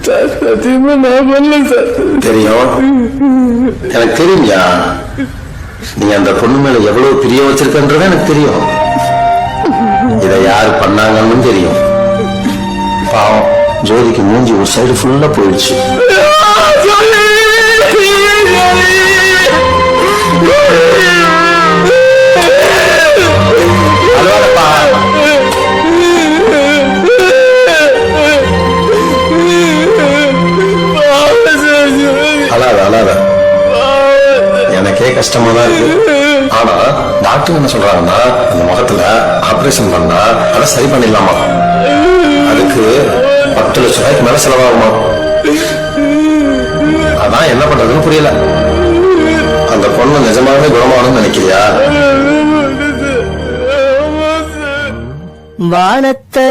சத்தியமா நான் பண்ணல சார். தெரியும், எனக்கு தெரியும்யா. நீ அந்த பொண்ணு மேல எவ்வளவு பிரிய வச்சிருக்கன்றது எனக்கு தெரியும். இதை யாரு பண்ணாங்கன்னு தெரியும். பாவம் ஜோதிக்கு மூஞ்சி ஒரு சைடு ஃபுல்லா போயிடுச்சு. அழாத அழாத, எனக்கே கஷ்டமா தான் இருக்கு. ஆனா டாக்டர் என்ன சொல்றாங்கன்னா, அந்த முகத்துல ஆபரேஷன் பண்ணா அதை சரி பண்ணிடலாமா. அதுக்கு 10 லட்சம் ரூபாய்க்கு மேல செலவாகுமா. அதான் என்ன பண்றதுன்னு புரியல. அந்த பொண்ணு நிஜமாவே குணமானு நினைக்கிறியா? வானத்தை